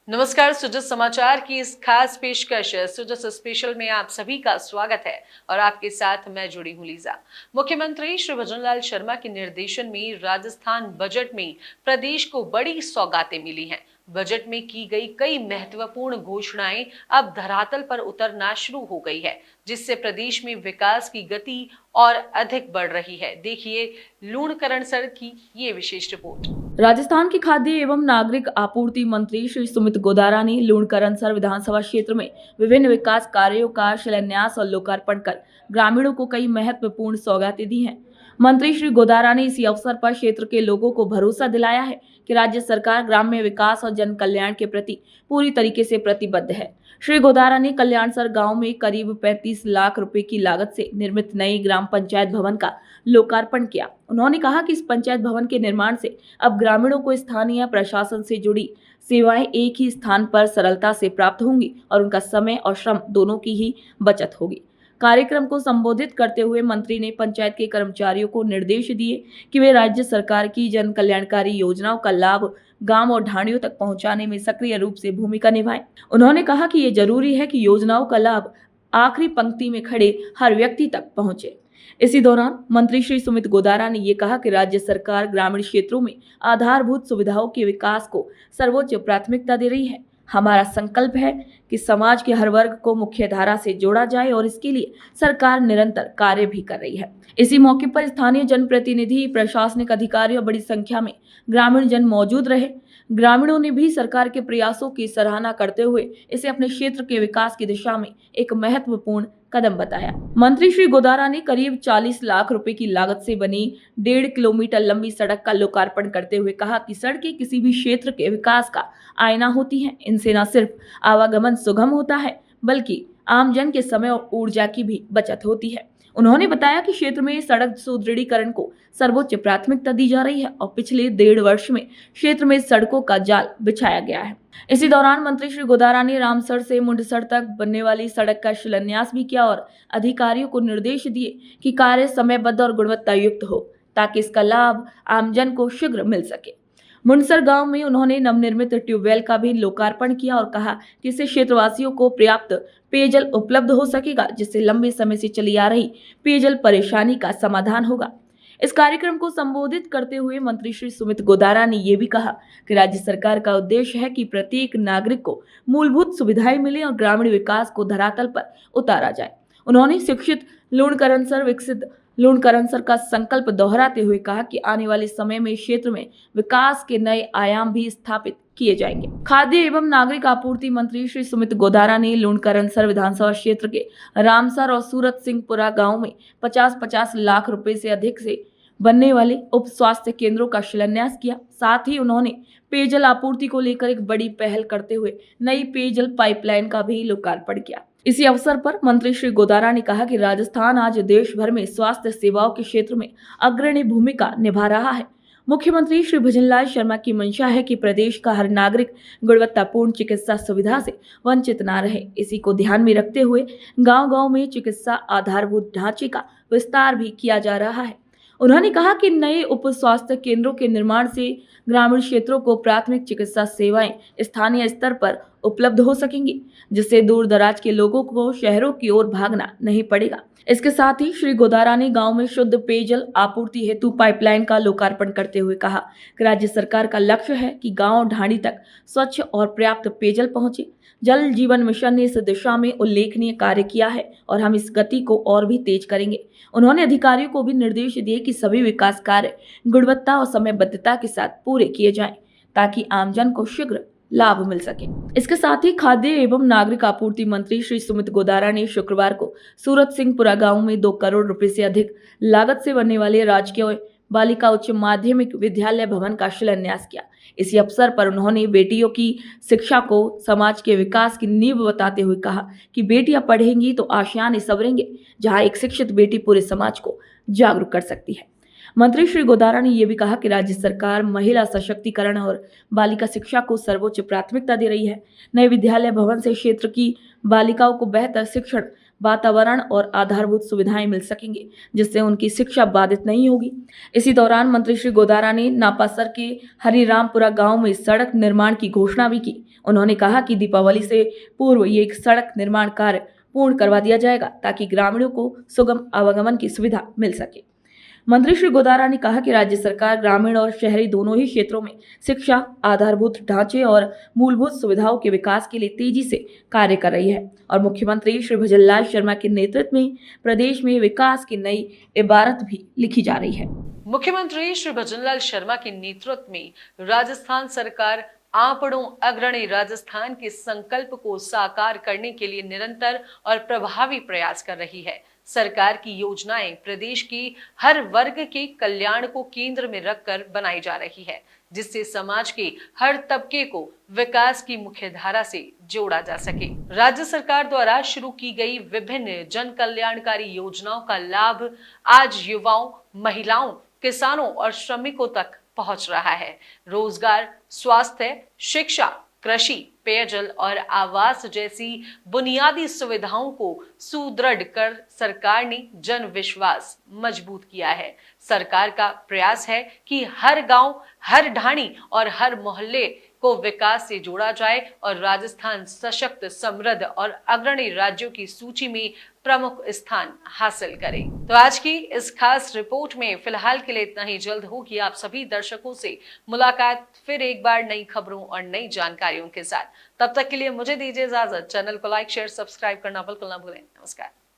नमस्कार। सुजस समाचार की इस खास पेशकश सुजस स्पेशल में आप सभी का स्वागत है और आपके साथ मैं जुड़ी हूं लीजा। मुख्यमंत्री श्री भजनलाल शर्मा के निर्देशन में राजस्थान बजट में प्रदेश को बड़ी सौगातें मिली हैं। बजट में की गई कई महत्वपूर्ण घोषणाएं अब धरातल पर उतरना शुरू हो गई है, जिससे प्रदेश में विकास की गति और अधिक बढ़ रही है। देखिए लूणकरण सर की ये विशेष रिपोर्ट। राजस्थान के खाद्य एवं नागरिक आपूर्ति मंत्री श्री सुमित गोदारा ने लूणकरणसर विधानसभा क्षेत्र में विभिन्न विकास कार्यों का शिलान्यास और लोकार्पण कर ग्रामीणों को कई महत्वपूर्ण सौगातें दी हैं। मंत्री श्री गोदारा ने इसी अवसर पर क्षेत्र के लोगों को भरोसा दिलाया है कि राज्य सरकार ग्राम्य विकास और जन कल्याण के प्रति पूरी तरीके से प्रतिबद्ध है। श्री गोदारा ने कल्याणसर गांव में करीब 35 लाख रुपए की लागत से निर्मित नए ग्राम पंचायत भवन का लोकार्पण किया। उन्होंने कहा कि इस पंचायत भवन के निर्माण से अब ग्रामीणों को स्थानीय प्रशासन से जुड़ी सेवाएं एक ही स्थान पर सरलता से प्राप्त होंगी और उनका समय और श्रम दोनों की ही बचत होगी। कार्यक्रम को संबोधित करते हुए मंत्री ने पंचायत के कर्मचारियों को निर्देश दिए कि वे राज्य सरकार की जन कल्याणकारी योजनाओं का लाभ गांव और ढाणियों तक पहुंचाने में सक्रिय रूप से भूमिका निभाएं। उन्होंने कहा कि ये जरूरी है कि योजनाओं का लाभ आखिरी पंक्ति में खड़े हर व्यक्ति तक पहुंचे। इसी दौरान मंत्री श्री सुमित गोदारा ने ये कहा कि राज्य सरकार ग्रामीण क्षेत्रों में आधारभूत सुविधाओं के विकास को सर्वोच्च प्राथमिकता दे रही है। हमारा संकल्प है कि समाज के हर वर्ग को मुख्य धारा से जोड़ा जाए और इसके लिए सरकार निरंतर कार्य भी कर रही है। इसी मौके पर स्थानीय जनप्रतिनिधि, प्रशासनिक अधिकारी और बड़ी संख्या में ग्रामीण जन मौजूद रहे। ग्रामीणों ने भी सरकार के प्रयासों की सराहना करते हुए इसे अपने क्षेत्र के विकास की दिशा में एक महत्वपूर्ण कदम बताया। मंत्री श्री गोदारा ने करीब 40 लाख रुपए की लागत से बनी 1.5 किलोमीटर लंबी सड़क का लोकार्पण करते हुए कहा कि सड़कें किसी भी क्षेत्र के विकास का आईना होती हैं। इनसे न सिर्फ आवागमन सुगम होता है बल्कि आमजन के समय और ऊर्जा की भी बचत होती है। उन्होंने बताया कि क्षेत्र में सड़क सुदृढ़ीकरण को सर्वोच्च प्राथमिकता दी जा रही है और पिछले 1.5 वर्ष में क्षेत्र में सड़कों का जाल बिछाया गया है। इसी दौरान मंत्री श्री गोदारा ने रामसर से मुंडसर तक बनने वाली सड़क का शिलान्यास भी किया और अधिकारियों को निर्देश दिए कि कार्य समयबद्ध और गुणवत्ता युक्त हो ताकि इसका लाभ आमजन को शीघ्र मिल सके। मुंडसर गांव में उन्होंने नवनिर्मित ट्यूबवेल का भी लोकार्पण किया और कहा कि इससे क्षेत्रवासियों को पर्याप्त पेयजल उपलब्ध हो सकेगा, जिससे लंबे समय से चली आ रही पेयजल परेशानी का समाधान होगा। इस कार्यक्रम को संबोधित करते हुए मंत्री श्री सुमित गोदारा ने यह भी कहा कि राज्य सरकार का उद्देश्य है कि प्रत्येक नागरिक को मूलभूत सुविधाएं मिले और ग्रामीण विकास को धरातल पर उतारा जाए। उन्होंने शिक्षित लूणकरणसर विकसित लूणकरणसर का संकल्प दोहराते हुए कहा कि आने वाले समय में क्षेत्र में विकास के नए आयाम भी स्थापित किए जाएंगे। खाद्य एवं नागरिक आपूर्ति मंत्री श्री सुमित गोदारा ने लूणकरणसर विधानसभा क्षेत्र के रामसर और सूरत सिंहपुरा गांव में 50-50 लाख रुपए से अधिक से बनने वाले उप स्वास्थ्य केंद्रों का शिलान्यास किया। साथ ही उन्होंने पेयजल आपूर्ति को लेकर एक बड़ी पहल करते हुए नई पेयजल पाइपलाइन का भी लोकार्पण किया। इसी अवसर पर मंत्री श्री गोदारा ने कहा कि राजस्थान आज देश भर में स्वास्थ्य सेवाओं के क्षेत्र में अग्रणी भूमिका निभा रहा है। मुख्यमंत्री श्री भजनलाल शर्मा की मंशा है कि प्रदेश का हर नागरिक गुणवत्तापूर्ण चिकित्सा सुविधा से वंचित न रहे। इसी को ध्यान में रखते हुए गांव-गांव में चिकित्सा आधारभूत ढांचे का विस्तार भी किया जा रहा है। उन्होंने कहा कि नए उप स्वास्थ्य केंद्रों के निर्माण से ग्रामीण क्षेत्रों को प्राथमिक चिकित्सा सेवाएं स्थानीय स्तर पर उपलब्ध हो सकेंगी, जिससे दूर दराज के लोगों को शहरों की ओर भागना नहीं पड़ेगा। इसके साथ ही श्री गोदारा ने गांव में शुद्ध पेयजल आपूर्ति हेतु पाइपलाइन का लोकार्पण करते हुए कहा कि राज्य सरकार का लक्ष्य है कि गांव ढाणी तक स्वच्छ और पर्याप्त पेयजल पहुंचे। जल जीवन मिशन ने इस दिशा में उल्लेखनीय कार्य किया है और हम इस गति को और भी तेज करेंगे। उन्होंने अधिकारियों को भी निर्देश दिए कि सभी विकास कार्य गुणवत्ता और समयबद्धता के साथ पूरे किए जाएं ताकि आमजन को शीघ्र लाभ मिल सके। इसके साथ ही खाद्य एवं नागरिक आपूर्ति मंत्री श्री सुमित गोदारा ने शुक्रवार को सूरत सिंहपुरा गांव में 2 करोड़ रुपए से अधिक लागत से बनने वाले राजकीय बालिका उच्च माध्यमिक विद्यालय भवन का शिलान्यास किया। इसी अवसर पर उन्होंने बेटियों की शिक्षा को समाज के विकास की नींव बताते हुए कहा कि बेटियां पढ़ेंगी तो आशियाने संवरेंगे, जहां एक शिक्षित बेटी पूरे समाज को जागरूक कर सकती है। मंत्री श्री गोदारा ने यह भी कहा कि राज्य सरकार महिला सशक्तिकरण और बालिका शिक्षा को सर्वोच्च प्राथमिकता दे रही है। नए विद्यालय भवन से क्षेत्र की बालिकाओं को बेहतर शिक्षण वातावरण और आधारभूत सुविधाएं मिल सकेंगे, जिससे उनकी शिक्षा बाधित नहीं होगी। इसी दौरान मंत्री श्री गोदारा ने नापासर के हरिरामपुरा गांव में सड़क निर्माण की घोषणा भी की। उन्होंने कहा कि दीपावली से पूर्व ये एक सड़क निर्माण कार्य पूर्ण करवा दिया जाएगा, ताकि ग्रामीणों को सुगम आवागमन की सुविधा मिल सके। मंत्री श्री गोदारा ने कहा कि राज्य सरकार ग्रामीण और शहरी दोनों ही क्षेत्रों में शिक्षा, आधारभूत ढांचे और मूलभूत सुविधाओं के विकास के लिए तेजी से कार्य कर रही है और मुख्यमंत्री श्री भजनलाल शर्मा के नेतृत्व में प्रदेश में विकास की नई इबारत भी लिखी जा रही है। मुख्यमंत्री श्री भजनलाल शर्मा के नेतृत्व में राजस्थान सरकार आंकड़ों अग्रणी राजस्थान के संकल्प को साकार करने के लिए निरंतर और प्रभावी प्रयास कर रही है। सरकार की योजनाएं प्रदेश की हर वर्ग के कल्याण को केंद्र में रखकर बनाई जा रही है, जिससे समाज के हर तबके को विकास की मुख्य धारा से जोड़ा जा सके। राज्य सरकार द्वारा शुरू की गई विभिन्न जन कल्याणकारी योजनाओं का लाभ आज युवाओं, महिलाओं, किसानों और श्रमिकों तक पहुंच रहा है। रोजगार, स्वास्थ्य, शिक्षा, कृषि, पेयजल और आवास जैसी बुनियादी सुविधाओं को सुदृढ़ कर सरकार ने जन विश्वास मजबूत किया है। सरकार का प्रयास है कि हर गांव, हर ढाणी और हर मोहल्ले को विकास से जोड़ा जाए और राजस्थान सशक्त, समृद्ध और अग्रणी राज्यों की सूची में प्रमुख स्थान हासिल करे। तो आज की इस खास रिपोर्ट में फिलहाल के लिए इतना ही। जल्द होगी आप सभी दर्शकों से मुलाकात फिर एक बार नई खबरों और नई जानकारियों के साथ। तब तक के लिए मुझे दीजिए इजाजत। चैनल को लाइक, शेयर, सब्सक्राइब करना बिल्कुल ना भूलें। नमस्कार।